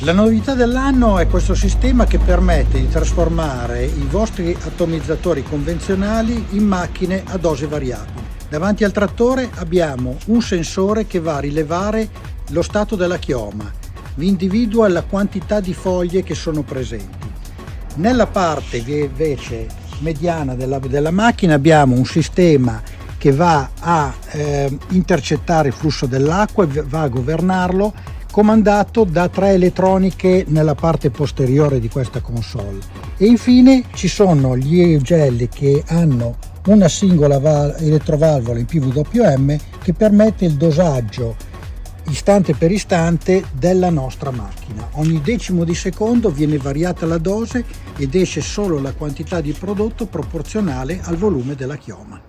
La novità dell'anno è questo sistema che permette di trasformare i vostri atomizzatori convenzionali in macchine a dose variabili. Davanti al trattore abbiamo un sensore che va a rilevare lo stato della chioma, vi individua la quantità di foglie che sono presenti. Nella parte invece mediana della macchina abbiamo un sistema che va a intercettare il flusso dell'acqua e va a governarlo, comandato da 3 elettroniche nella parte posteriore di questa console. E infine ci sono gli ugelli che hanno una singola elettrovalvola in PWM che permette il dosaggio istante per istante della nostra macchina. Ogni decimo di secondo viene variata la dose ed esce solo la quantità di prodotto proporzionale al volume della chioma.